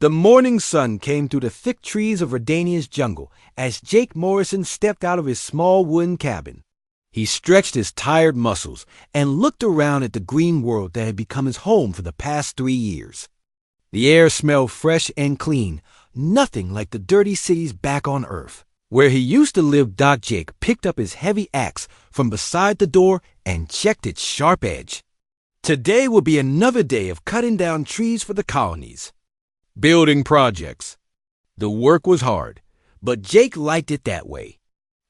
The morning sun came through the thick trees of Redania's jungle as Jake Morrison stepped out of his small wooden cabin. He stretched his tired muscles and looked around at the green world that had become his home for the past 3 years. The air smelled fresh and clean, nothing like the dirty cities back on Earth. Where he used to live, Doc Jake picked up his heavy axe from beside the door and checked its sharp edge. Today would be another day of cutting down trees for the colonies. Building projects. The work was hard, but Jake liked it that way.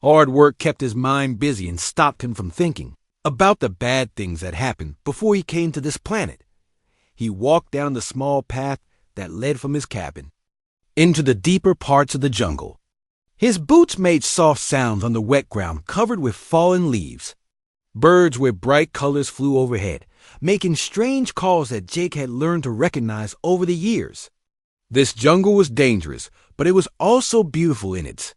Hard work kept his mind busy and stopped him from thinking about the bad things that happened before he came to this planet. He walked down the small path that led from his cabin into the deeper parts of the jungle. His boots made soft sounds on the wet ground covered with fallen leaves. Birds with bright colors flew overhead, making strange calls that Jake had learned to recognize over the years. This jungle was dangerous, but it was also beautiful in its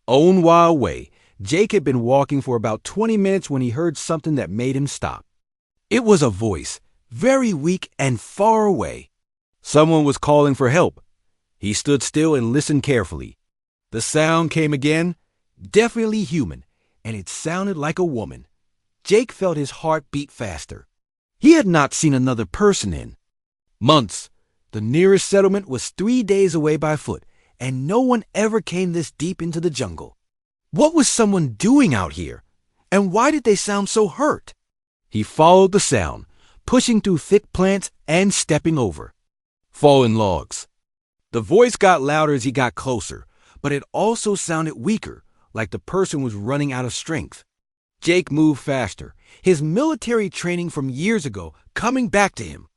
own wild way. Jake had been walking for about 20 minutes when he heard something that made him stop. It was a voice, very weak and far away. Someone was calling for help. He stood still and listened carefully. The sound came again, definitely human, and it sounded like a woman. Jake felt his heart beat faster. He had not seen another person in months. The nearest settlement was 3 days away by foot, and no one ever came this deep into the jungle. What was someone doing out here? And why did they sound so hurt? He followed the sound, pushing through thick plants and stepping over fallen logs. The voice got louder as he got closer, but it also sounded weaker, like the person was running out of strength. Jake moved faster, his military training from years ago coming back to him.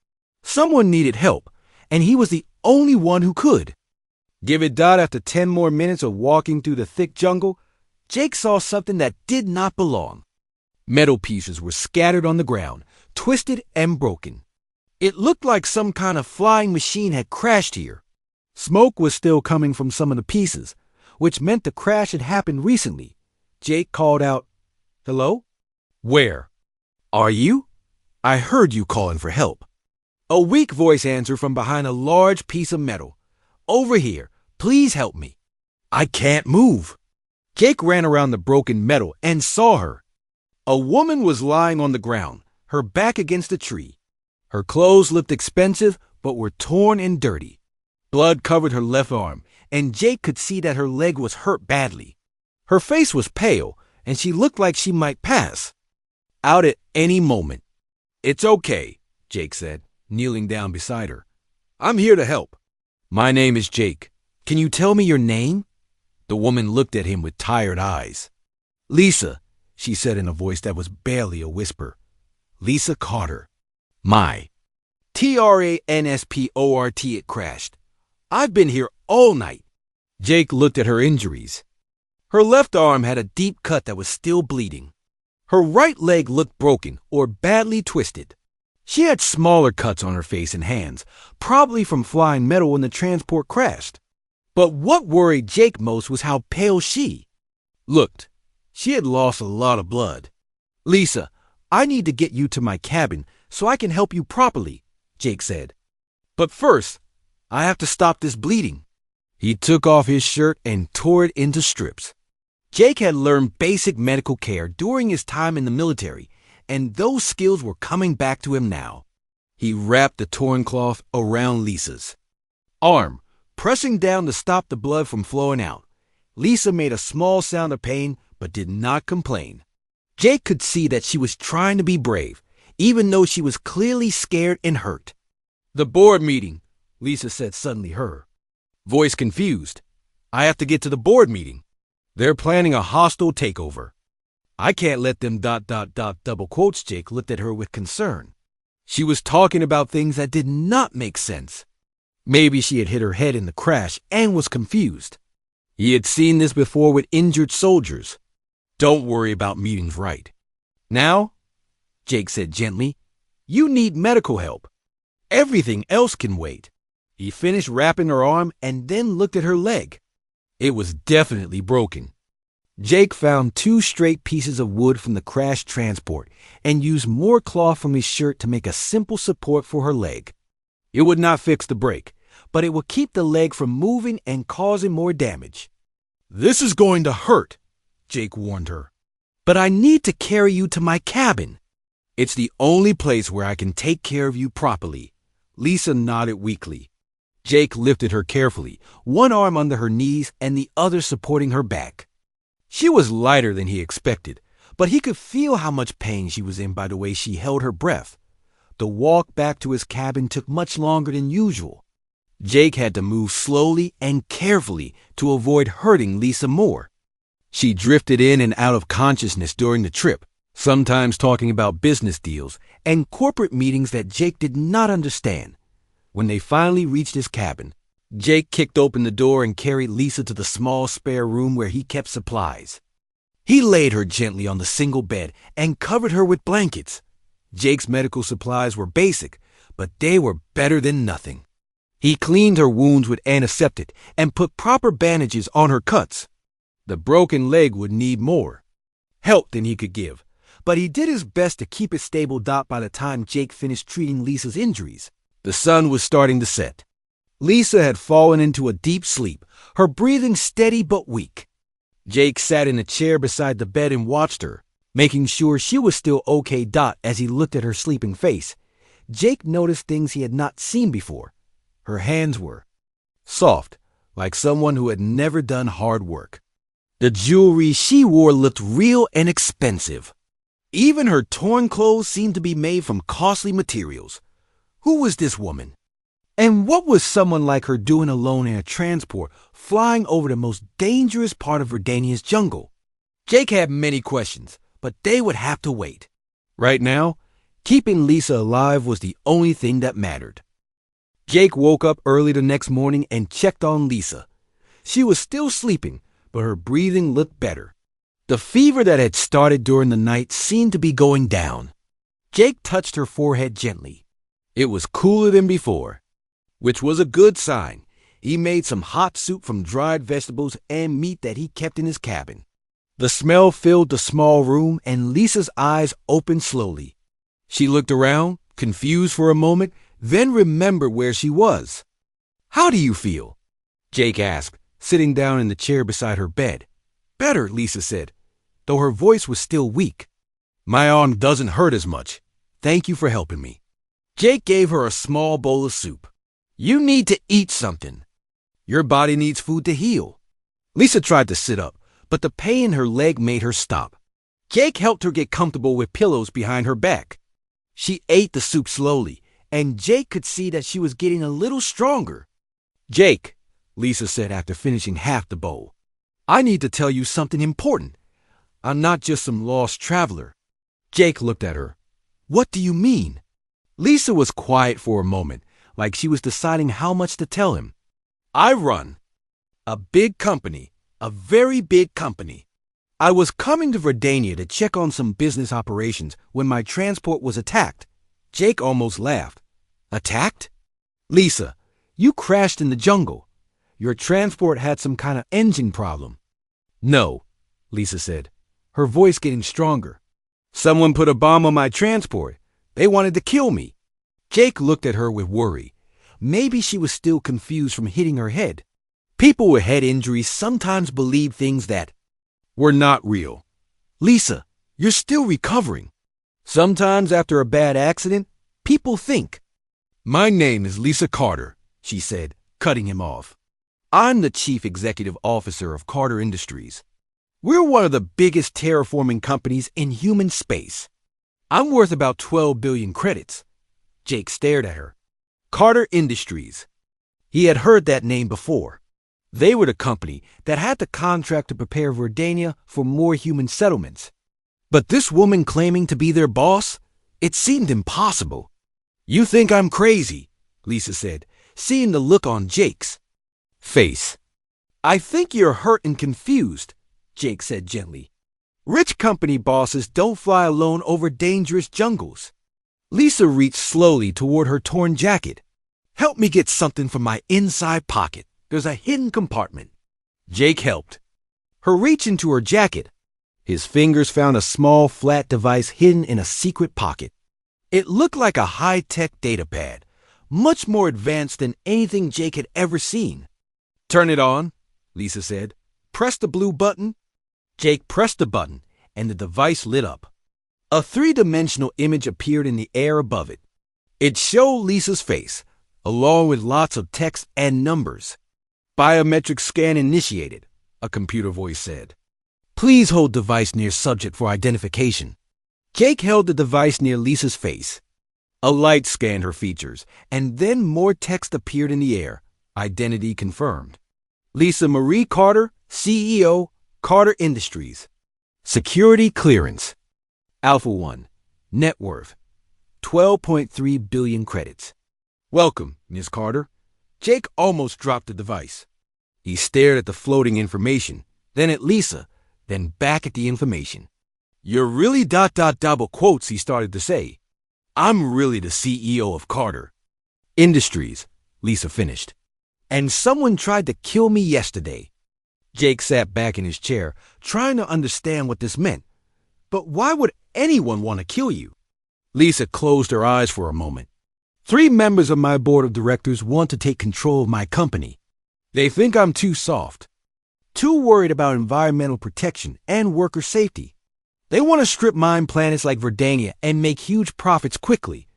Someone needed help, and he was the only one who could. Give it dot after 10 more minutes of walking through the thick jungle, Jake saw something that did not belong. Metal pieces were scattered on the ground, twisted and broken. It looked like some kind of flying machine had crashed here. Smoke was still coming from some of the pieces, which meant the crash had happened recently. Jake called out, "Hello? Where are you? I heard you calling for help." A weak voice answered from behind a large piece of metal. "Over here. Please help me. I can't move." Jake ran around the broken metal and saw her. A woman was lying on the ground, her back against a tree. Her clothes looked expensive but were torn and dirty. Blood covered her left arm, and Jake could see that her leg was hurt badly. Her face was pale, and she looked like she might pass out at any moment. "It's okay," Jake said, kneeling down beside her. "I'm here to help." "My name is Jake. Can you tell me your name?" The woman looked at him with tired eyes. "Lisa," she said in a voice that was barely a whisper. "Lisa Carter. My Transport, it crashed. I've been here all night." Jake looked at her injuries. Her left arm had a deep cut that was still bleeding. Her right leg looked broken or badly twisted. She had smaller cuts on her face and hands, probably from flying metal when the transport crashed. But what worried Jake most was how pale she looked. She had lost a lot of blood. "Lisa, I need to get you to my cabin so I can help you properly," Jake said. "But first, I have to stop this bleeding." He took off his shirt and tore it into strips. Jake had learned basic medical care during his time in the military, and those skills were coming back to him now. He wrapped the torn cloth around Lisa's arm, pressing down to stop the blood from flowing out. Lisa made a small sound of pain, but did not complain. Jake could see that she was trying to be brave, even though she was clearly scared and hurt. "The board meeting," Lisa said suddenly, her voice confused. "I have to get to the board meeting. They're planning a hostile takeover. I can't let them ... double quotes." Jake looked at her with concern. She was talking about things that did not make sense. Maybe she had hit her head in the crash and was confused. He had seen this before with injured soldiers. "Don't worry about meetings right now," Jake said gently. "You need medical help. Everything else can wait." He finished wrapping her arm and then looked at her leg. It was definitely broken. Jake found 2 straight pieces of wood from the crashed transport and used more cloth from his shirt to make a simple support for her leg. It would not fix the break, but it would keep the leg from moving and causing more damage. "This is going to hurt," Jake warned her. "But I need to carry you to my cabin. It's the only place where I can take care of you properly." Lisa nodded weakly. Jake lifted her carefully, one arm under her knees and the other supporting her back. She was lighter than he expected, but he could feel how much pain she was in by the way she held her breath. The walk back to his cabin took much longer than usual. Jake had to move slowly and carefully to avoid hurting Lisa more. She drifted in and out of consciousness during the trip, sometimes talking about business deals and corporate meetings that Jake did not understand. When they finally reached his cabin, Jake kicked open the door and carried Lisa to the small spare room where he kept supplies. He laid her gently on the single bed and covered her with blankets. Jake's medical supplies were basic, but they were better than nothing. He cleaned her wounds with antiseptic and put proper bandages on her cuts. The broken leg would need more help than he could give, but he did his best to keep it stable by the time Jake finished treating Lisa's injuries. The sun was starting to set. Lisa had fallen into a deep sleep, her breathing steady but weak. Jake sat in a chair beside the bed and watched her, making sure she was still okay. As he looked at her sleeping face, Jake noticed things he had not seen before. Her hands were soft, like someone who had never done hard work. The jewelry she wore looked real and expensive. Even her torn clothes seemed to be made from costly materials. Who was this woman? And what was someone like her doing alone in a transport, flying over the most dangerous part of Verdania's jungle? Jake had many questions, but they would have to wait. Right now, keeping Lisa alive was the only thing that mattered. Jake woke up early the next morning and checked on Lisa. She was still sleeping, but her breathing looked better. The fever that had started during the night seemed to be going down. Jake touched her forehead gently. It was cooler than before, which was a good sign. He made some hot soup from dried vegetables and meat that he kept in his cabin. The smell filled the small room, and Lisa's eyes opened slowly. She looked around, confused for a moment, then remembered where she was. "How do you feel?" Jake asked, sitting down in the chair beside her bed. "Better," Lisa said, though her voice was still weak. "My arm doesn't hurt as much. Thank you for helping me." Jake gave her a small bowl of soup. "You need to eat something. Your body needs food to heal." Lisa tried to sit up, but the pain in her leg made her stop. Jake helped her get comfortable with pillows behind her back. She ate the soup slowly, and Jake could see that she was getting a little stronger. "Jake," Lisa said after finishing half the bowl, "I need to tell you something important. I'm not just some lost traveler." Jake looked at her. "What do you mean?" Lisa was quiet for a moment, like she was deciding how much to tell him. "I run a big company, a very big company. I was coming to Verdania to check on some business operations when my transport was attacked." Jake almost laughed. "Attacked?" "Lisa, you crashed in the jungle. Your transport had some kind of engine problem." "No," Lisa said, her voice getting stronger. "Someone put a bomb on my transport. They wanted to kill me." Jake looked at her with worry. Maybe she was still confused from hitting her head. People with head injuries sometimes believe things that were not real. "Lisa, you're still recovering. Sometimes after a bad accident, people think." "My name is Lisa Carter," she said, cutting him off. "I'm the chief executive officer of Carter Industries. We're one of the biggest terraforming companies in human space. I'm worth about 12 billion credits." Jake stared at her. Carter Industries. He had heard that name before. They were the company that had the contract to prepare Verdania for more human settlements. But this woman claiming to be their boss? It seemed impossible. "You think I'm crazy," Lisa said, seeing the look on Jake's face. "I think you're hurt and confused," Jake said gently. "Rich company bosses don't fly alone over dangerous jungles." Lisa reached slowly toward her torn jacket. "Help me get something from my inside pocket. There's a hidden compartment." Jake helped her reach into her jacket. His fingers found a small flat device hidden in a secret pocket. It looked like a high-tech data pad, much more advanced than anything Jake had ever seen. "Turn it on," Lisa said. "Press the blue button." Jake pressed the button, and the device lit up. A three-dimensional image appeared in the air above it. It showed Lisa's face, along with lots of text and numbers. "Biometric scan initiated," a computer voice said. "Please hold device near subject for identification." Jake held the device near Lisa's face. A light scanned her features, and then more text appeared in the air. Identity confirmed. Lisa Marie Carter, CEO, Carter Industries. Security clearance. Alpha 1. Net worth. 12.3 billion credits. "Welcome, Ms. Carter." Jake almost dropped the device. He stared at the floating information, then at Lisa, then back at the information. "You're really ... double quotes," he started to say. "I'm really the CEO of Carter Industries," Lisa finished. "And someone tried to kill me yesterday." Jake sat back in his chair, trying to understand what this meant. But why would anyone want to kill you? Lisa closed her eyes for a moment. "3 members of my board of directors want to take control of my company. They think I'm too soft, too worried about environmental protection and worker safety. They want to strip mine planets like Verdania and make huge profits quickly.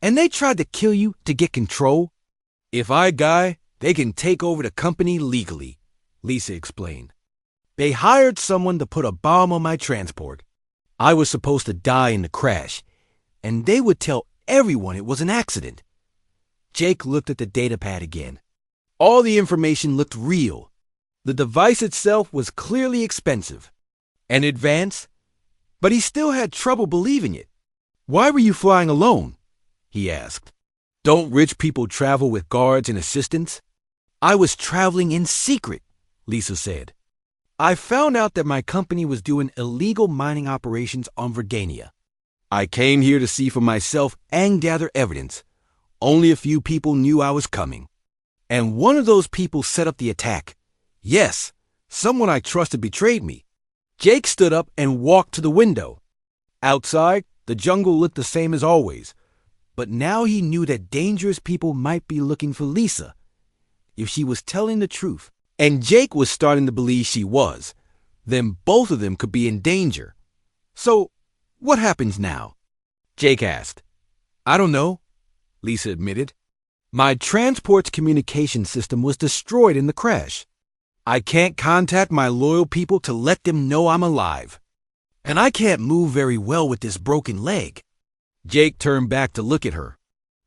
And they tried to kill you to get control. If I die, they can take over the company legally," Lisa explained. "They hired someone to put a bomb on my transport. I was supposed to die in the crash, and they would tell everyone it was an accident." Jake looked at the datapad again. All the information looked real. The device itself was clearly expensive and advanced, but he still had trouble believing it. "Why were you flying alone?" he asked. "Don't rich people travel with guards and assistants?" "I was traveling in secret," Lisa said. "I found out that my company was doing illegal mining operations on Verdania. I came here to see for myself and gather evidence. Only a few people knew I was coming. And one of those people set up the attack. Yes, someone I trusted betrayed me." Jake stood up and walked to the window. Outside, the jungle looked the same as always, but now he knew that dangerous people might be looking for Lisa if she was telling the truth. And Jake was starting to believe she was. Then both of them could be in danger. "So, what happens now?" Jake asked. "I don't know," Lisa admitted. "My transport's communication system was destroyed in the crash. I can't contact my loyal people to let them know I'm alive. And I can't move very well with this broken leg." Jake turned back to look at her.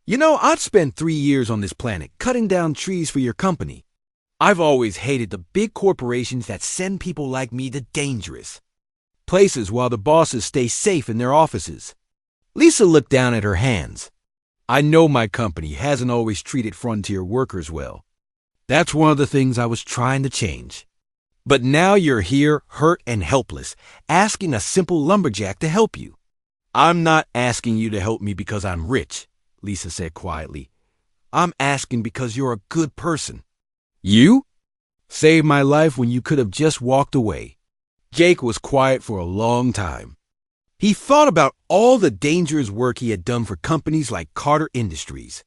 "You know, I've spent 3 years on this planet cutting down trees for your company. I've always hated the big corporations that send people like me to dangerous places while the bosses stay safe in their offices." Lisa looked down at her hands. "I know my company hasn't always treated Frontier workers well. That's one of the things I was trying to change. But now you're here, hurt and helpless, asking a simple lumberjack to help you." "I'm not asking you to help me because I'm rich," Lisa said quietly. "I'm asking because you're a good person. You saved my life when you could have just walked away." Jake was quiet for a long time. He thought about all the dangerous work he had done for companies like Carter Industries.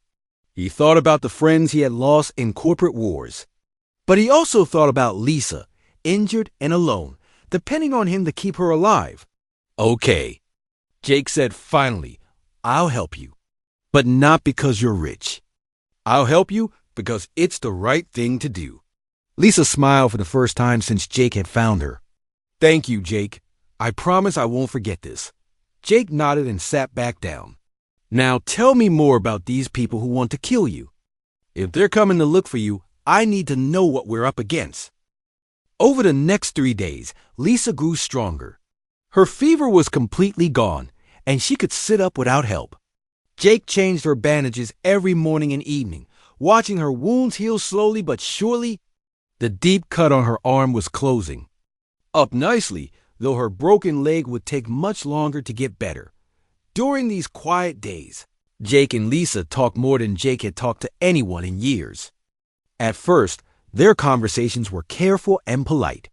He thought about the friends he had lost in corporate wars. But he also thought about Lisa, injured and alone, depending on him to keep her alive. "Okay," Jake said finally, "I'll help you. But not because you're rich. I'll help you because it's the right thing to do." Lisa smiled for the first time since Jake had found her. "Thank you, Jake. I promise I won't forget this." Jake nodded and sat back down. "Now tell me more about these people who want to kill you. If they're coming to look for you, I need to know what we're up against." Over the next 3 days, Lisa grew stronger. Her fever was completely gone, and she could sit up without help. Jake changed her bandages every morning and evening, watching her wounds heal slowly but surely. The deep cut on her arm was closing up nicely, though her broken leg would take much longer to get better. During these quiet days, Jake and Lisa talked more than Jake had talked to anyone in years. At first, their conversations were careful and polite.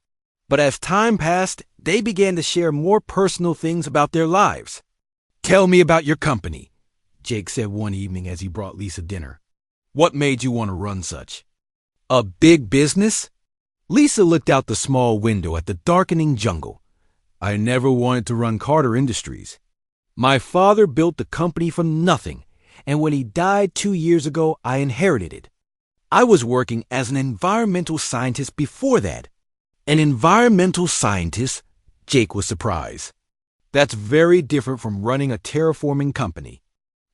But as time passed, they began to share more personal things about their lives. "Tell me about your company," Jake said one evening as he brought Lisa dinner. What made you want to run such a big business? Lisa looked out the small window at the darkening jungle. I never wanted to run Carter Industries. My father built the company from nothing, and when he died 2 years ago, I inherited it. I was working as an environmental scientist before that. An environmental scientist? Jake was surprised. That's very different from running a terraforming company.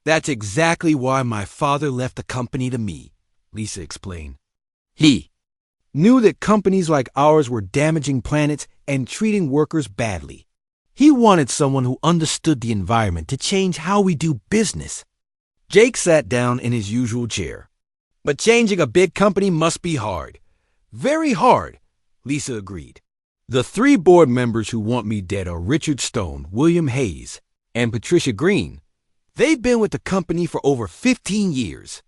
That's exactly why my father left the company to me, Lisa explained. He knew that companies like ours were damaging planets and treating workers badly. He wanted someone who understood the environment to change how we do business. Jake sat down in his usual chair. But changing a big company must be hard. Very hard, Lisa agreed. The 3 board members who want me dead are Richard Stone, William Hayes, and Patricia Green. They've been with the company for over 15 years.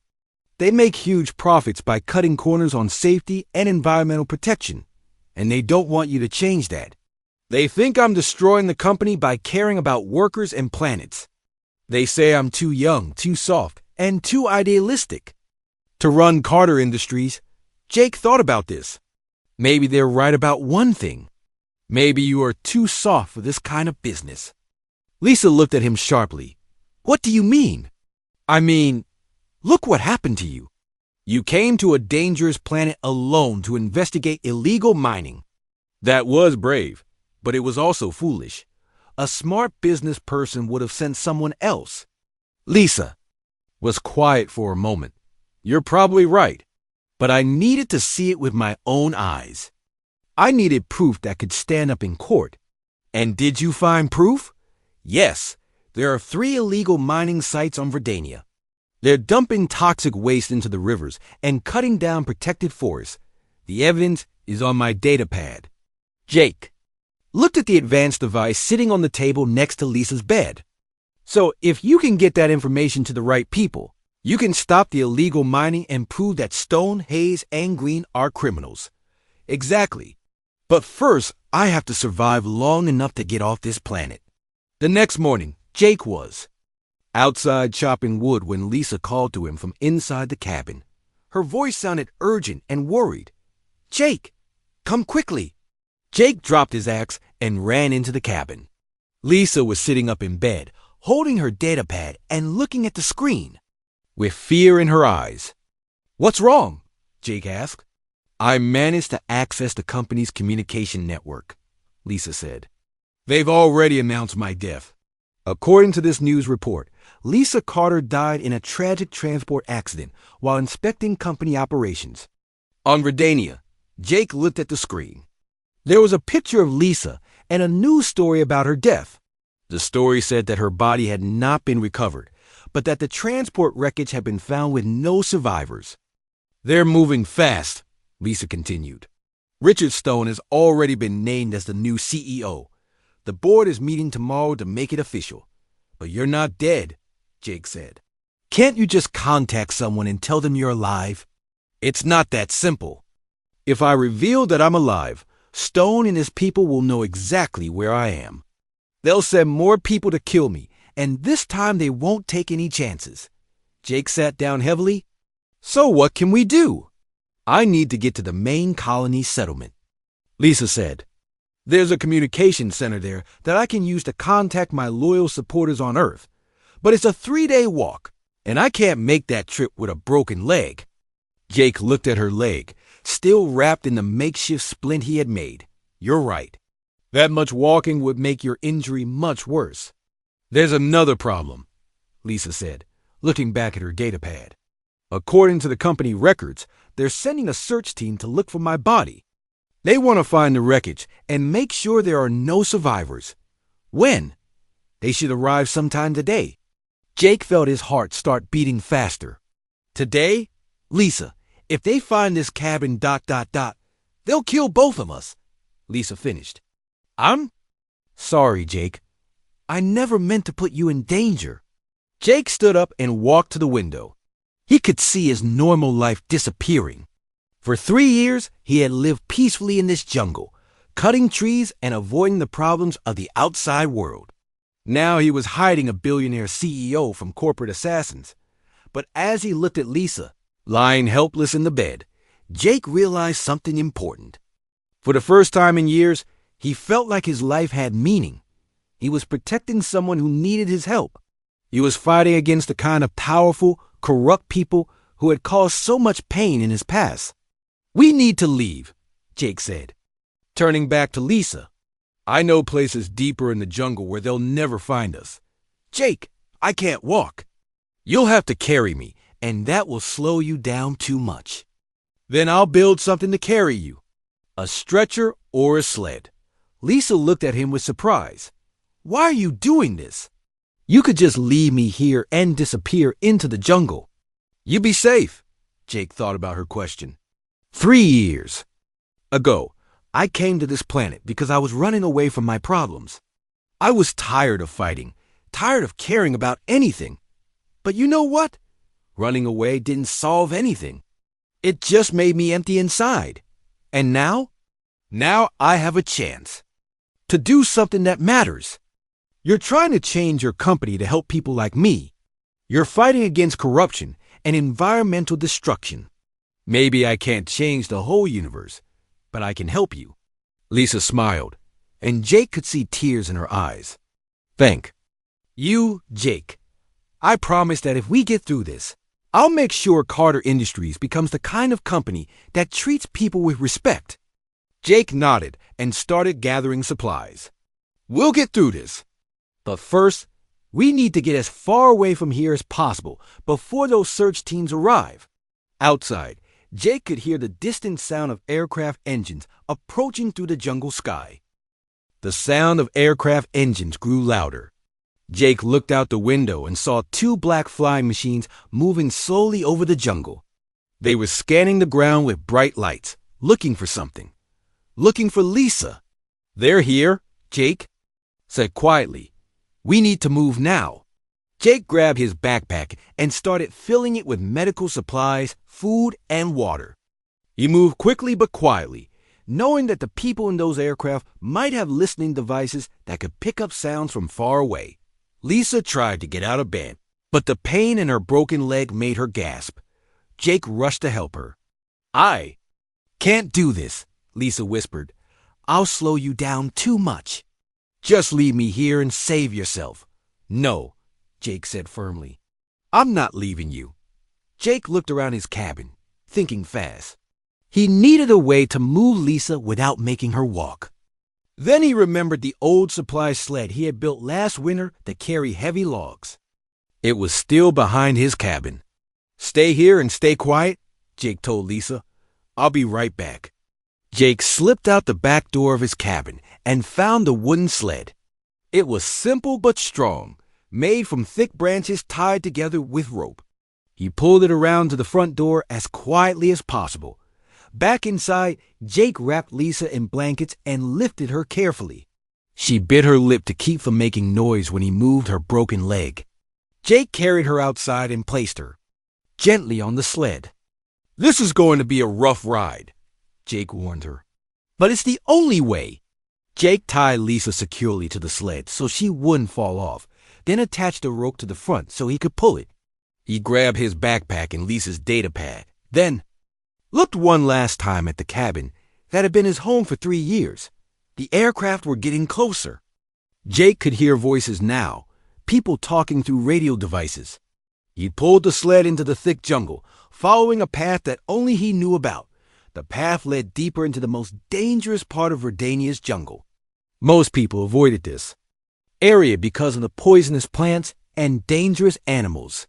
They make huge profits by cutting corners on safety and environmental protection, and they don't want you to change that. They think I'm destroying the company by caring about workers and planets. They say I'm too young, too soft, and too idealistic to run Carter Industries. Jake thought about this. Maybe they're right about one thing. Maybe you are too soft for this kind of business. Lisa looked at him sharply. What do you mean? I mean, look what happened to you. You came to a dangerous planet alone to investigate illegal mining. That was brave, but it was also foolish. A smart business person would have sent someone else. Lisa was quiet for a moment. You're probably right, but I needed to see it with my own eyes. I needed proof that could stand up in court. And did you find proof? Yes, there are 3 illegal mining sites on Verdania. They're dumping toxic waste into the rivers and cutting down protected forests. The evidence is on my data pad. Jake looked at the advanced device sitting on the table next to Lisa's bed. So if you can get that information to the right people, you can stop the illegal mining and prove that Stone, Hayes, and Green are criminals. Exactly. But first, I have to survive long enough to get off this planet. The next morning, Jake was outside chopping wood when Lisa called to him from inside the cabin. Her voice sounded urgent and worried. Jake, come quickly. Jake dropped his axe and ran into the cabin. Lisa was sitting up in bed, holding her data pad and looking at the screen with fear in her eyes. What's wrong? Jake asked. I managed to access the company's communication network, Lisa said. They've already announced my death. According to this news report, Lisa Carter died in a tragic transport accident while inspecting company operations. On Verdania, Jake looked at the screen. There was a picture of Lisa and a news story about her death. The story said that her body had not been recovered, but that the transport wreckage had been found with no survivors. They're moving fast, Lisa continued. Richard Stone has already been named as the new CEO. The board is meeting tomorrow to make it official. But you're not dead, Jake said. Can't you just contact someone and tell them you're alive? It's not that simple. If I reveal that I'm alive, Stone and his people will know exactly where I am. They'll send more people to kill me, and this time they won't take any chances. Jake sat down heavily. So what can we do? I need to get to the main colony settlement. Lisa said, There's a communication center there that I can use to contact my loyal supporters on Earth. But it's a 3-day walk, and I can't make that trip with a broken leg. Jake looked at her leg, still wrapped in the makeshift splint he had made. You're right. That much walking would make your injury much worse. There's another problem, Lisa said, looking back at her data pad. According to the company records, they're sending a search team to look for my body. They want to find the wreckage and make sure there are no survivors. When? They should arrive sometime today. Jake felt his heart start beating faster. Today? Lisa, if they find this cabin ... they'll kill both of us, Lisa finished. I'm sorry, Jake. I never meant to put you in danger. Jake stood up and walked to the window. He could see his normal life disappearing. For 3 years, he had lived peacefully in this jungle, cutting trees and avoiding the problems of the outside world. Now he was hiding a billionaire CEO from corporate assassins. But as he looked at Lisa, Lying helpless in the bed, Jake realized something important. For the first time in years, he felt like his life had meaning. He was protecting someone who needed his help. He was fighting against the kind of powerful, corrupt people who had caused so much pain in his past. "We need to leave," Jake said, turning back to Lisa. "I know places deeper in the jungle where they'll never find us." "Jake, I can't walk." "You'll have to carry me, and that will slow you down too much." "Then I'll build something to carry you. A stretcher or a sled." Lisa looked at him with surprise. "Why are you doing this? You could just leave me here and disappear into the jungle." "You'd be safe." Jake thought about her question. 3 years ago, I came to this planet because I was running away from my problems. I was tired of fighting, tired of caring about anything. But you know what? Running away didn't solve anything. It just made me empty inside. And now I have a chance to do something that matters. You're trying to change your company to help people like me. You're fighting against corruption and environmental destruction. Maybe I can't change the whole universe, but I can help you." Lisa smiled, and Jake could see tears in her eyes. "Thank you, Jake. I promise that if we get through this, I'll make sure Carter Industries becomes the kind of company that treats people with respect." Jake nodded and started gathering supplies. "We'll get through this. But first, we need to get as far away from here as possible before those search teams arrive." Outside, Jake could hear the distant sound of aircraft engines approaching through the jungle sky. The sound of aircraft engines grew louder. Jake looked out the window and saw 2 black flying machines moving slowly over the jungle. They were scanning the ground with bright lights, looking for something. Looking for Lisa. "They're here," Jake said quietly. "We need to move now." Jake grabbed his backpack and started filling it with medical supplies, food, and water. He moved quickly but quietly, knowing that the people in those aircraft might have listening devices that could pick up sounds from far away. Lisa tried to get out of bed, but the pain in her broken leg made her gasp. Jake rushed to help her. "I can't do this," Lisa whispered. "I'll slow you down too much. Just leave me here and save yourself." "No," Jake said firmly. "I'm not leaving you." Jake looked around his cabin, thinking fast. He needed a way to move Lisa without making her walk. Then he remembered the old supply sled he had built last winter to carry heavy logs. It was still behind his cabin. "Stay here and stay quiet," Jake told Lisa. "I'll be right back." Jake slipped out the back door of his cabin and found the wooden sled. It was simple but strong, made from thick branches tied together with rope. He pulled it around to the front door as quietly as possible. Back inside, Jake wrapped Lisa in blankets and lifted her carefully. She bit her lip to keep from making noise when he moved her broken leg. Jake carried her outside and placed her gently on the sled. "This is going to be a rough ride," Jake warned her. "But it's the only way." Jake tied Lisa securely to the sled so she wouldn't fall off, then attached a rope to the front so he could pull it. He grabbed his backpack and Lisa's data pad, then looked one last time at the cabin that had been his home for 3 years. The aircraft were getting closer. Jake could hear voices now, people talking through radio devices. He pulled the sled into the thick jungle, following a path that only he knew about. The path led deeper into the most dangerous part of Redania's jungle. Most people avoided this area because of the poisonous plants and dangerous animals.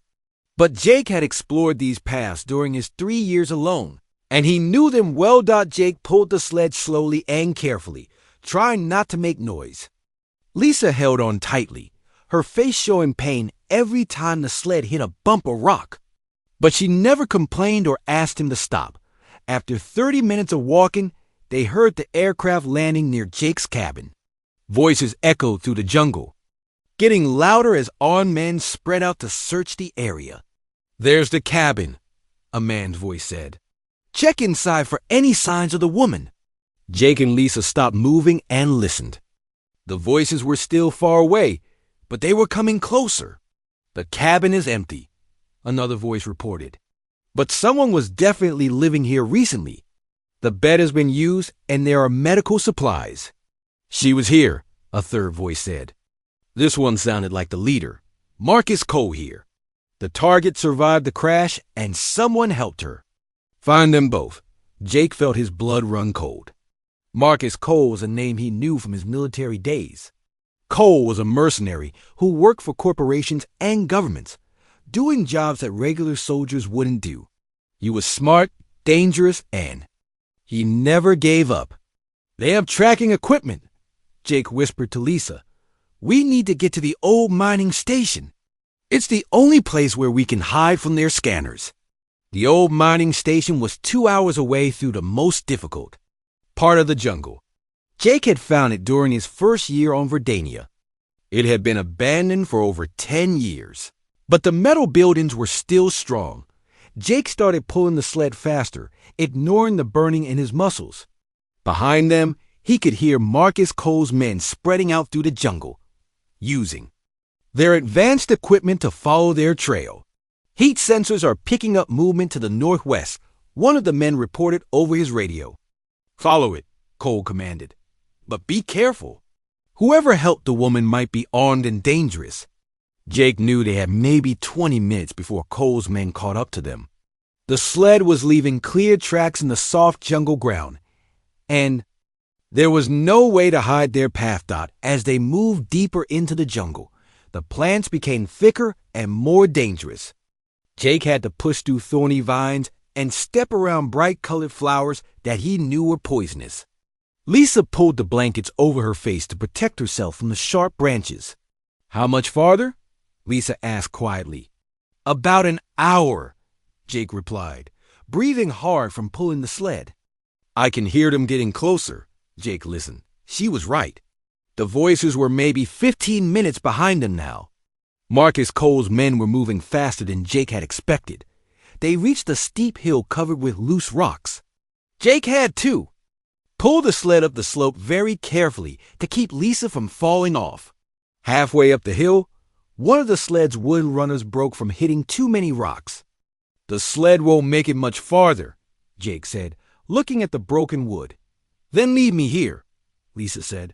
But Jake had explored these paths during his 3 years alone, and he knew them well. Jake pulled the sled slowly and carefully, trying not to make noise. Lisa held on tightly, her face showing pain every time the sled hit a bump or rock. But she never complained or asked him to stop. After 30 minutes of walking, they heard the aircraft landing near Jake's cabin. Voices echoed through the jungle, getting louder as armed men spread out to search the area. "There's the cabin," a man's voice said. "Check inside for any signs of the woman." Jake and Lisa stopped moving and listened. The voices were still far away, but they were coming closer. "The cabin is empty," another voice reported. But someone was definitely living here recently. The bed has been used, and there are medical supplies. She was here, a third voice said. This one sounded like the leader. Marcus Cole here. The target survived the crash, and someone helped her. Find them both. Jake felt his blood run cold. Marcus Cole was a name he knew from his military days. Cole was a mercenary who worked for corporations and governments, doing jobs that regular soldiers wouldn't do. He was smart, dangerous, and he never gave up. They have tracking equipment, Jake whispered to Lisa. We need to get to the old mining station. It's the only place where we can hide from their scanners. The old mining station was 2 hours away through the most difficult part of the jungle. Jake had found it during his first year on Verdania. It had been abandoned for over 10 years. But the metal buildings were still strong. Jake started pulling the sled faster, ignoring the burning in his muscles. Behind them, he could hear Marcus Cole's men spreading out through the jungle, using their advanced equipment to follow their trail. Heat sensors are picking up movement to the northwest, one of the men reported over his radio. Follow it, Cole commanded. But be careful. Whoever helped the woman might be armed and dangerous. Jake knew they had maybe 20 minutes before Cole's men caught up to them. The sled was leaving clear tracks in the soft jungle ground, and there was no way to hide their path. As they moved deeper into the jungle, the plants became thicker and more dangerous. Jake had to push through thorny vines and step around bright-colored flowers that he knew were poisonous. Lisa pulled the blankets over her face to protect herself from the sharp branches. How much farther? Lisa asked quietly. About an hour, Jake replied, breathing hard from pulling the sled. I can hear them getting closer. Jake listened. She was right. The voices were maybe 15 minutes behind them now. Marcus Cole's men were moving faster than Jake had expected. They reached a steep hill covered with loose rocks. Jake had to pull the sled up the slope very carefully to keep Lisa from falling off. Halfway up the hill, one of the sled's wooden runners broke from hitting too many rocks. The sled won't make it much farther, Jake said, looking at the broken wood. Then leave me here, Lisa said.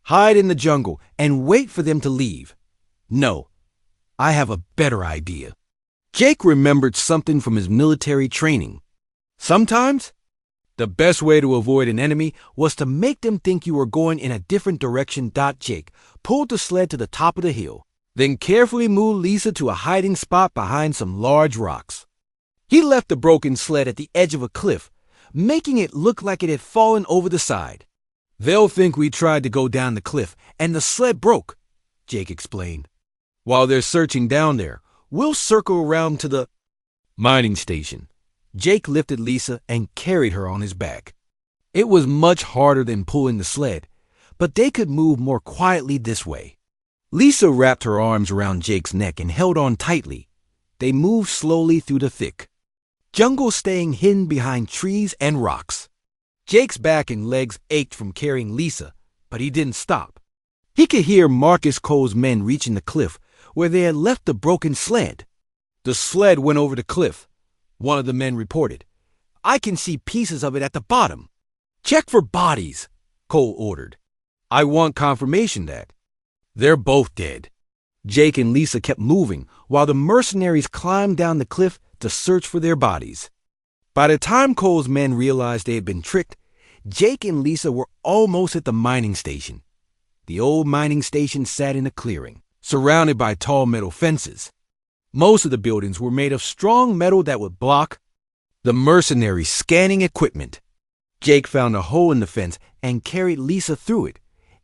Hide in the jungle and wait for them to leave. No, I have a better idea. Jake remembered something from his military training. Sometimes, the best way to avoid an enemy was to make them think you were going in a different direction. Jake pulled the sled to the top of the hill, then carefully moved Lisa to a hiding spot behind some large rocks. He left the broken sled at the edge of a cliff, making it look like it had fallen over the side. They'll think we tried to go down the cliff and the sled broke, Jake explained. While they're searching down there, we'll circle around to the mining station. Jake lifted Lisa and carried her on his back. It was much harder than pulling the sled, but they could move more quietly this way. Lisa wrapped her arms around Jake's neck and held on tightly. They moved slowly through the thick jungle, staying hidden behind trees and rocks. Jake's back and legs ached from carrying Lisa, but he didn't stop. He could hear Marcus Cole's men reaching the cliff where they had left the broken sled. The sled went over the cliff, one of the men reported. I can see pieces of it at the bottom. Check for bodies, Cole ordered. I want confirmation that they're both dead. Jake and Lisa kept moving while the mercenaries climbed down the cliff to search for their bodies. By the time Cole's men realized they had been tricked, Jake and Lisa were almost at the mining station. The old mining station sat in a clearing, surrounded by tall metal fences. Most of the buildings were made of strong metal that would block the mercenaries' scanning equipment. Jake found a hole in the fence and carried Lisa through it.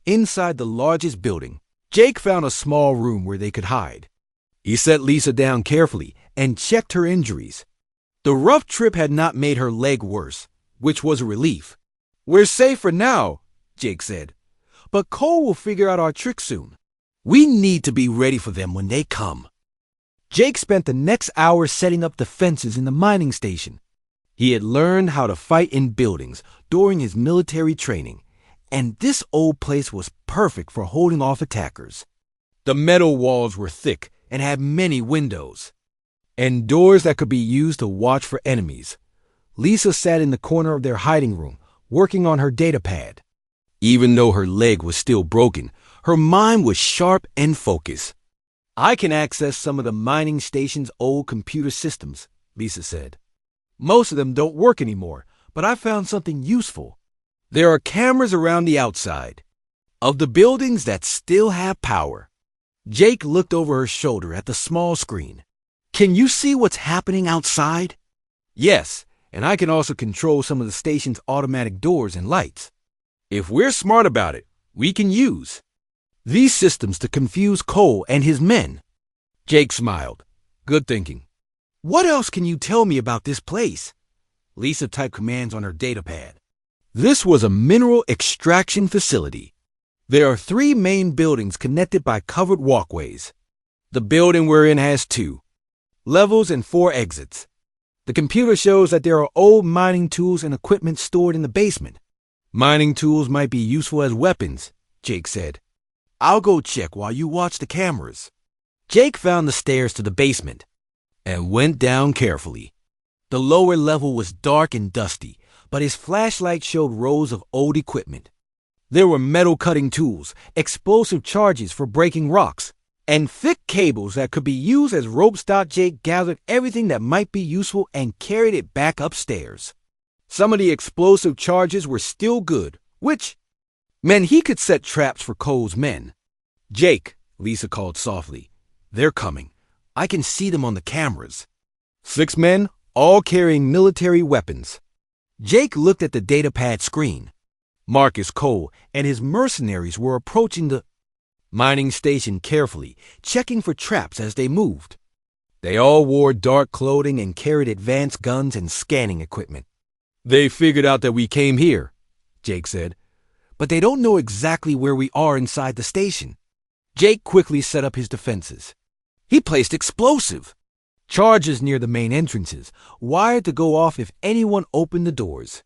Inside the largest building, Jake found a small room where they could hide. He set Lisa down carefully and checked her injuries. The rough trip had not made her leg worse, which was a relief. We're safe for now, Jake said, but Cole will figure out our trick soon. We need to be ready for them when they come. Jake spent the next hour setting up the fences in the mining station. He had learned how to fight in buildings during his military training, and this old place was perfect for holding off attackers. The metal walls were thick and had many windows. and doors that could be used to watch for enemies. Lisa sat in the corner of their hiding room, working on her datapad. Even though her leg was still broken, her mind was sharp and focused. I can access some of the mining station's old computer systems, Lisa said. Most of them don't work anymore, but I found something useful. There are cameras around the outside of the buildings that still have power. Jake looked over her shoulder at the small screen. Can you see what's happening outside? Yes, and I can also control some of the station's automatic doors and lights. If we're smart about it, we can use these systems to confuse Cole and his men. Jake smiled. Good thinking. What else can you tell me about this place? Lisa typed commands on her datapad. This was a mineral extraction facility. There are 3 main buildings connected by covered walkways. The building we're in has 2 levels and 4 exits. The computer shows that there are old mining tools and equipment stored in the basement. Mining tools might be useful as weapons, Jake said. I'll go check while you watch the cameras. Jake found the stairs to the basement and went down carefully. The lower level was dark and dusty, but his flashlight showed rows of old equipment. There were metal cutting tools, explosive charges for breaking rocks, and thick cables that could be used as ropes. Jake gathered everything that might be useful and carried it back upstairs. Some of the explosive charges were still good, which meant he could set traps for Cole's men. Jake, Lisa called softly. They're coming. I can see them on the cameras. 6 men, all carrying military weapons. Jake looked at the datapad screen. Marcus Cole and his mercenaries were approaching the mining station carefully, checking for traps as they moved. They all wore dark clothing and carried advanced guns and scanning equipment. They figured out that we came here, Jake said, but they don't know exactly where we are inside the station. Jake quickly set up his defenses. He placed explosive charges near the main entrances, wired to go off if anyone opened the doors.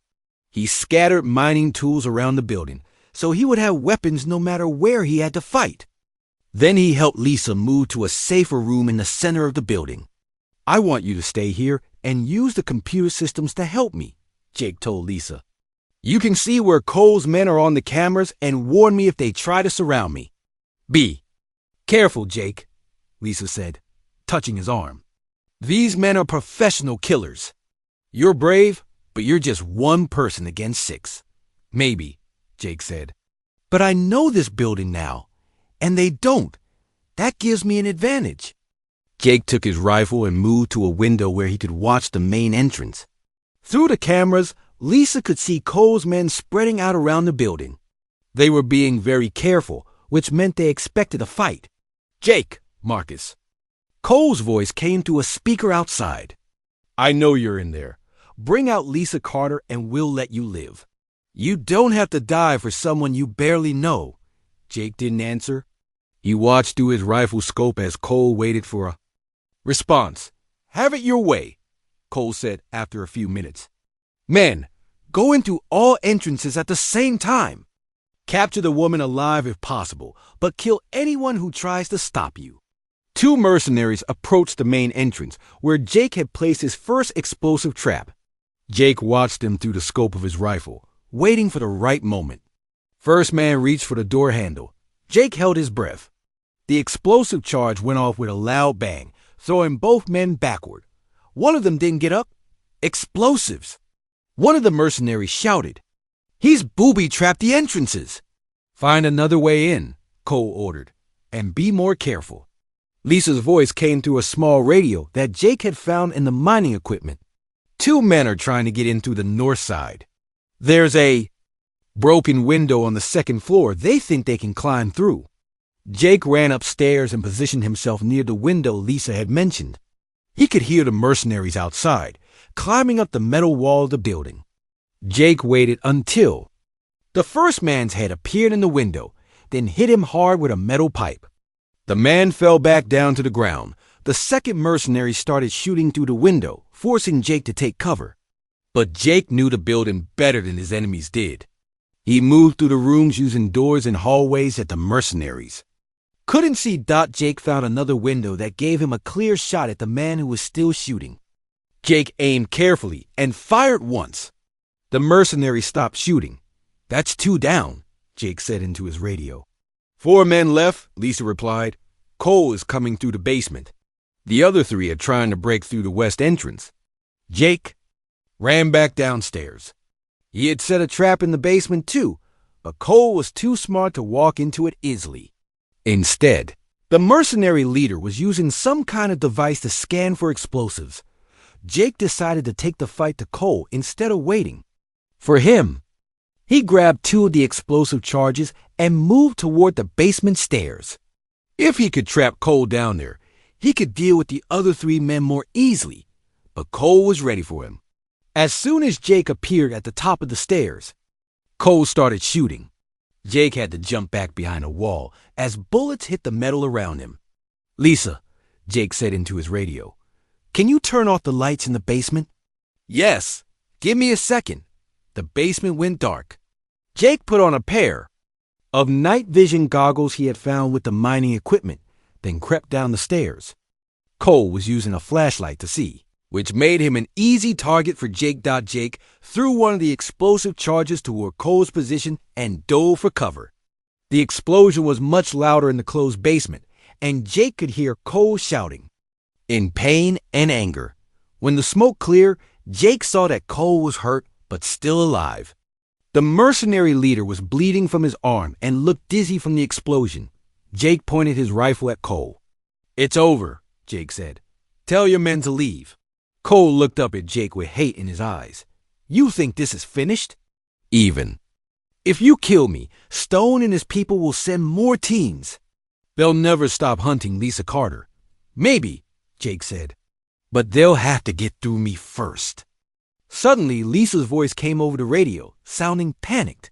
He scattered mining tools around the building, so he would have weapons no matter where he had to fight. Then he helped Lisa move to a safer room in the center of the building. I want you to stay here and use the computer systems to help me, Jake told Lisa. You can see where Cole's men are on the cameras and warn me if they try to surround me. Be careful, Jake, Lisa said, touching his arm. These men are professional killers. You're brave, but you're just 1 person against 6. Maybe, Jake said. But I know this building now, and they don't. That gives me an advantage. Jake took his rifle and moved to a window where he could watch the main entrance. Through the cameras, Lisa could see Cole's men spreading out around the building. They were being very careful, which meant they expected a fight. Jake, Marcus. Cole's voice came through a speaker outside. I know you're in there. Bring out Lisa Carter and we'll let you live. You don't have to die for someone you barely know. Jake didn't answer. He watched through his rifle scope as Cole waited for a response. Have it your way, Cole said after a few minutes. Men, go into all entrances at the same time. Capture the woman alive if possible, but kill anyone who tries to stop you. 2 mercenaries approached the main entrance, where Jake had placed his first explosive trap. Jake watched them through the scope of his rifle, waiting for the right moment. First man reached for the door handle. Jake held his breath. The explosive charge went off with a loud bang, throwing both men backward. One of them didn't get up. Explosives! One of the mercenaries shouted. He's booby-trapped the entrances. Find another way in, Cole ordered, and be more careful. Lisa's voice came through a small radio that Jake had found in the mining equipment. 2 men are trying to get in through the north side. There's a broken window on the 2nd floor they think they can climb through. Jake ran upstairs and positioned himself near the window Lisa had mentioned. He could hear the mercenaries outside, climbing up the metal wall of the building. Jake waited until the first man's head appeared in the window, then hit him hard with a metal pipe. The man fell back down to the ground. The second mercenary started shooting through the window, forcing Jake to take cover. But Jake knew the building better than his enemies did. He moved through the rooms using doors and hallways at the mercenaries. Couldn't see. Jake found another window that gave him a clear shot at the man who was still shooting. Jake aimed carefully and fired once. The mercenary stopped shooting. "That's 2 down," Jake said into his radio. "4 men left," Lisa replied. "Cole is coming through the basement. The other 3 are trying to break through the west entrance." Jake ran back downstairs. He had set a trap in the basement too, but Cole was too smart to walk into it easily. Instead, the mercenary leader was using some kind of device to scan for explosives. Jake decided to take the fight to Cole instead of waiting. For him, he grabbed 2 of the explosive charges and moved toward the basement stairs. If he could trap Cole down there, he could deal with the other 3 men more easily, but Cole was ready for him. As soon as Jake appeared at the top of the stairs, Cole started shooting. Jake had to jump back behind a wall as bullets hit the metal around him. "Lisa," Jake said into his radio, "can you turn off the lights in the basement?" "Yes. Give me a second." The basement went dark. Jake put on a pair of night vision goggles he had found with the mining equipment, then crept down the stairs. Cole was using a flashlight to see, which made him an easy target for Jake. Jake threw one of the explosive charges toward Cole's position and dove for cover. The explosion was much louder in the closed basement, and Jake could hear Cole shouting in pain and anger. When the smoke cleared, Jake saw that Cole was hurt but still alive. The mercenary leader was bleeding from his arm and looked dizzy from the explosion. Jake pointed his rifle at Cole. "It's over," Jake said. "Tell your men to leave." Cole looked up at Jake with hate in his eyes. "You think this is finished?" "Even. If you kill me, Stone and his people will send more teams. They'll never stop hunting Lisa Carter." "Maybe," Jake said, "but they'll have to get through me first." Suddenly, Lisa's voice came over the radio, sounding panicked.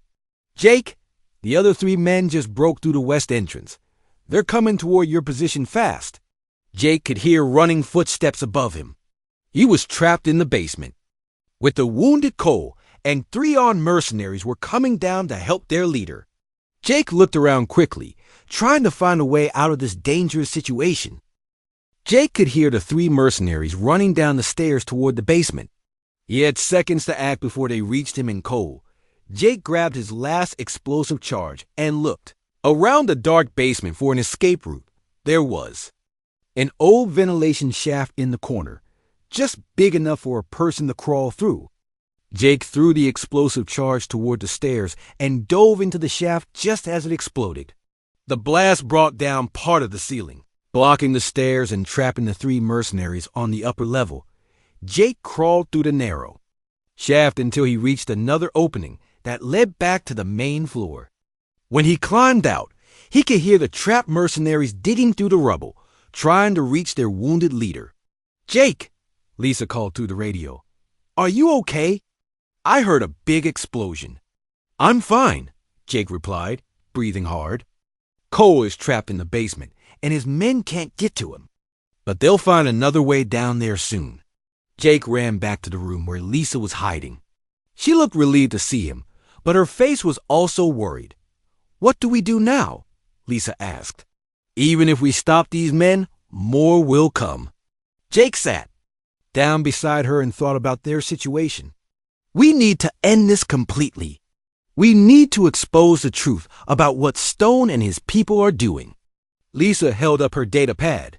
"Jake, the other 3 men just broke through the west entrance. They're coming toward your position fast." Jake could hear running footsteps above him. He was trapped in the basement, with the wounded Cole, and 3 armed mercenaries were coming down to help their leader. Jake looked around quickly, trying to find a way out of this dangerous situation. Jake could hear the 3 mercenaries running down the stairs toward the basement. He had seconds to act before they reached him and Cole. Jake grabbed his last explosive charge and looked around the dark basement for an escape route. There was an old ventilation shaft in the corner, just big enough for a person to crawl through. Jake threw the explosive charge toward the stairs and dove into the shaft just as it exploded. The blast brought down part of the ceiling, blocking the stairs and trapping the 3 mercenaries on the upper level. Jake crawled through the narrow shaft until he reached another opening that led back to the main floor. When he climbed out, he could hear the trapped mercenaries digging through the rubble, trying to reach their wounded leader. "Jake," Lisa called through the radio, "are you okay? I heard a big explosion." "I'm fine," Jake replied, breathing hard. "Cole is trapped in the basement, and his men can't get to him. But they'll find another way down there soon." Jake ran back to the room where Lisa was hiding. She looked relieved to see him, but her face was also worried. "What do we do now?" Lisa asked. "Even if we stop these men, more will come." Jake sat down beside her and thought about their situation. "We need to end this completely. We need to expose the truth about what Stone and his people are doing." Lisa held up her data pad.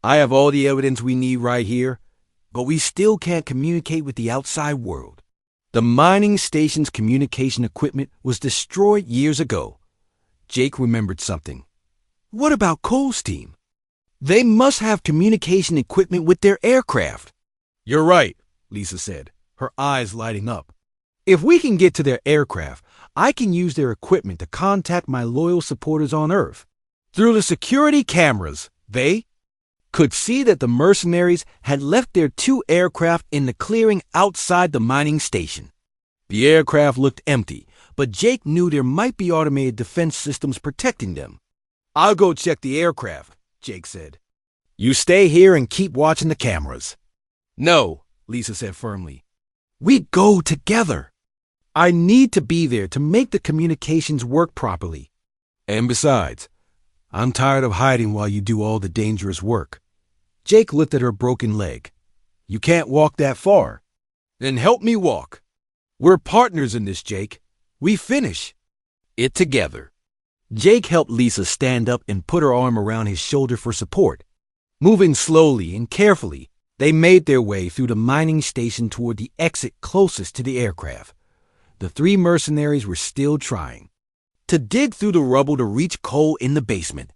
"I have all the evidence we need right here, but we still can't communicate with the outside world. The mining station's communication equipment was destroyed years ago." Jake remembered something. "What about Cole's team? They must have communication equipment with their aircraft." "You're right," Lisa said, her eyes lighting up. "If we can get to their aircraft, I can use their equipment to contact my loyal supporters on Earth. Through the security cameras, they could see that the mercenaries had left their 2 aircraft in the clearing outside the mining station. The aircraft looked empty, but Jake knew there might be automated defense systems protecting them. "I'll go check the aircraft," Jake said. "You stay here and keep watching the cameras." "No," Lisa said firmly. "We go together. I need to be there to make the communications work properly. And besides, I'm tired of hiding while you do all the dangerous work. Jake looked at her broken leg. You can't walk that far. Then help me walk. We're partners in this, Jake. We finish it together. Jake helped Lisa stand up and put her arm around his shoulder for support. Moving slowly and carefully, they made their way through the mining station toward the exit closest to the aircraft. The three mercenaries were still trying to dig through the rubble to reach coal in the basement.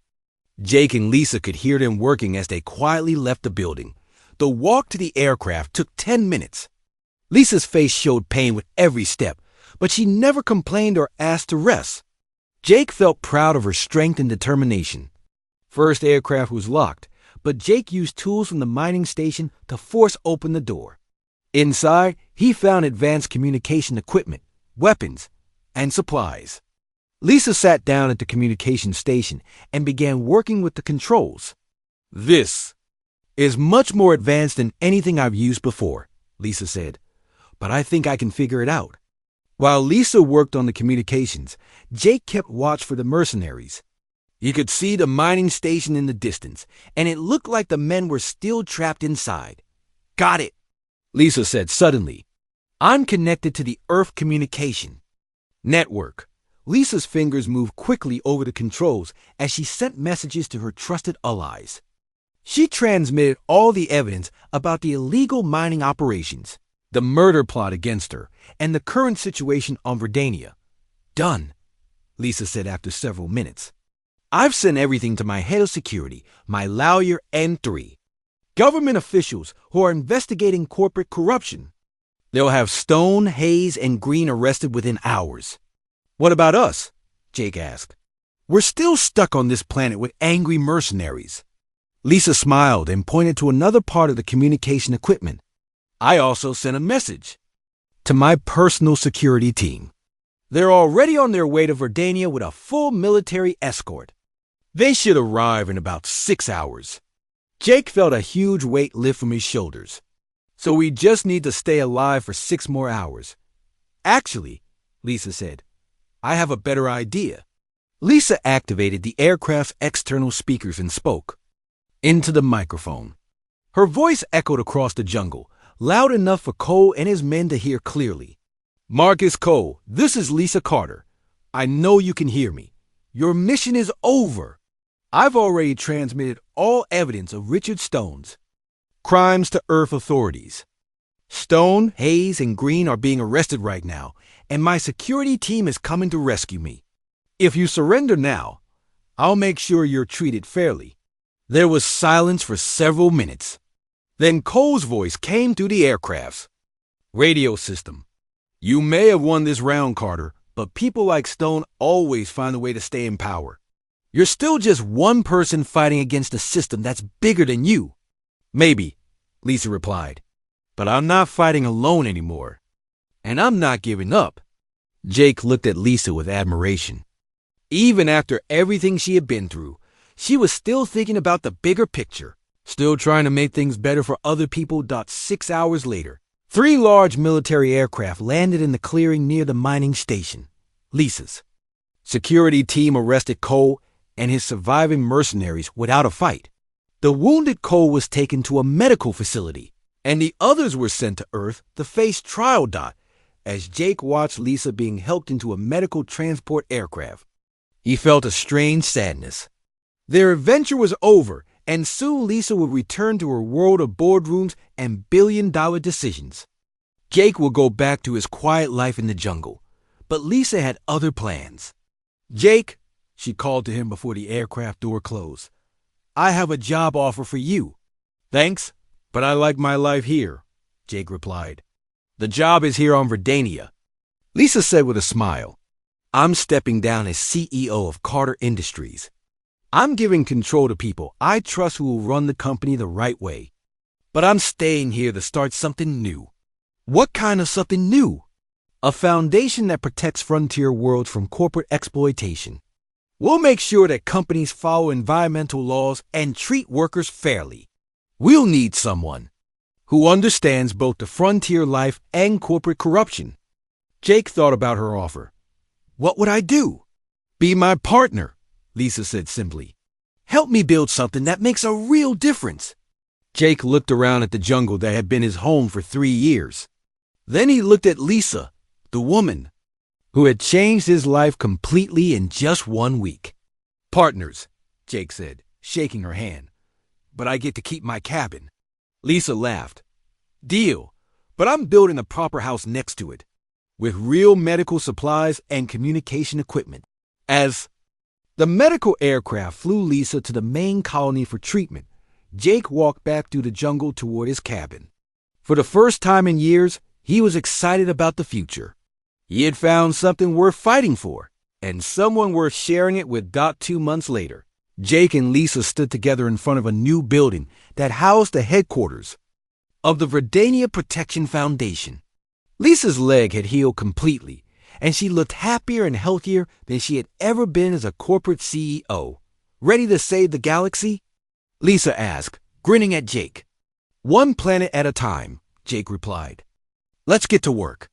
Jake and Lisa could hear them working as they quietly left the building. The walk to the aircraft took 10 minutes. Lisa's face showed pain with every step, but she never complained or asked to rest. Jake felt proud of her strength and determination. First aircraft was locked, but Jake used tools from the mining station to force open the door. Inside, he found advanced communication equipment, weapons, and supplies. Lisa sat down at the communication station and began working with the controls. This is much more advanced than anything I've used before, Lisa said, but I think I can figure it out. While Lisa worked on the communications, Jake kept watch for the mercenaries. He could see the mining station in the distance, and it looked like the men were still trapped inside. Got it, Lisa said suddenly. I'm connected to the Earth communication network. Lisa's fingers moved quickly over the controls as she sent messages to her trusted allies. She transmitted all the evidence about the illegal mining operations, the murder plot against her, and the current situation on Verdania. Done, Lisa said after several minutes. I've sent everything to my head of security, my lawyer, and 3 government officials who are investigating corporate corruption. They'll have Stone, Hayes, and Green arrested within hours. What about us? Jake asked. We're still stuck on this planet with angry mercenaries. Lisa smiled and pointed to another part of the communication equipment. I also sent a message to my personal security team. They're already on their way to Verdania with a full military escort. They should arrive in about 6 hours. Jake felt a huge weight lift from his shoulders. So we just need to stay alive for 6 more hours. Actually, Lisa said, I have a better idea. Lisa activated the aircraft's external speakers and spoke into the microphone. Her voice echoed across the jungle, loud enough for Cole and his men to hear clearly. Marcus Cole, this is Lisa Carter. I know you can hear me. Your mission is over. I've already transmitted all evidence of Richard Stone's crimes to Earth authorities. Stone, Hayes, and Green are being arrested right now, and my security team is coming to rescue me. If you surrender now, I'll make sure you're treated fairly. There was silence for several minutes. Then Cole's voice came through the aircraft's radio system. You may have won this round, Carter, but people like Stone always find a way to stay in power. You're still just one person fighting against a system that's bigger than you. Maybe, Lisa replied, but I'm not fighting alone anymore. And I'm not giving up. Jake looked at Lisa with admiration. Even after everything she had been through, she was still thinking about the bigger picture, still trying to make things better for other people. 6 hours later, 3 large military aircraft landed in the clearing near the mining station. Lisa's security team arrested Cole and his surviving mercenaries without a fight. The wounded Cole was taken to a medical facility, and the others were sent to Earth to face trial. As Jake watched Lisa being helped into a medical transport aircraft, he felt a strange sadness. Their adventure was over, and soon Lisa would return to her world of boardrooms and billion-dollar decisions. Jake would go back to his quiet life in the jungle, but Lisa had other plans. Jake, she called to him before the aircraft door closed, I have a job offer for you. Thanks, but I like my life here, Jake replied. The job is here on Verdania. Lisa said with a smile, I'm stepping down as CEO of Carter Industries. I'm giving control to people I trust who will run the company the right way. But I'm staying here to start something new. What kind of something new? A foundation that protects frontier worlds from corporate exploitation. We'll make sure that companies follow environmental laws and treat workers fairly. We'll need someone who understands both the frontier life and corporate corruption. Jake thought about her offer. What would I do? Be my partner, Lisa said simply. Help me build something that makes a real difference. Jake looked around at the jungle that had been his home for 3 years. Then he looked at Lisa, the woman, who had changed his life completely in just 1 week. Partners, Jake said, shaking her hand. But I get to keep my cabin. Lisa laughed. Deal, but I'm building a proper house next to it, with real medical supplies and communication equipment. As the medical aircraft flew Lisa to the main colony for treatment, Jake walked back through the jungle toward his cabin. For the first time in years, he was excited about the future. He had found something worth fighting for, and someone worth sharing it with. 2 months later, Jake and Lisa stood together in front of a new building that housed the headquarters of the Verdania Protection Foundation. Lisa's leg had healed completely, and she looked happier and healthier than she had ever been as a corporate CEO. Ready to save the galaxy? Lisa asked, grinning at Jake. One planet at a time, Jake replied. Let's get to work.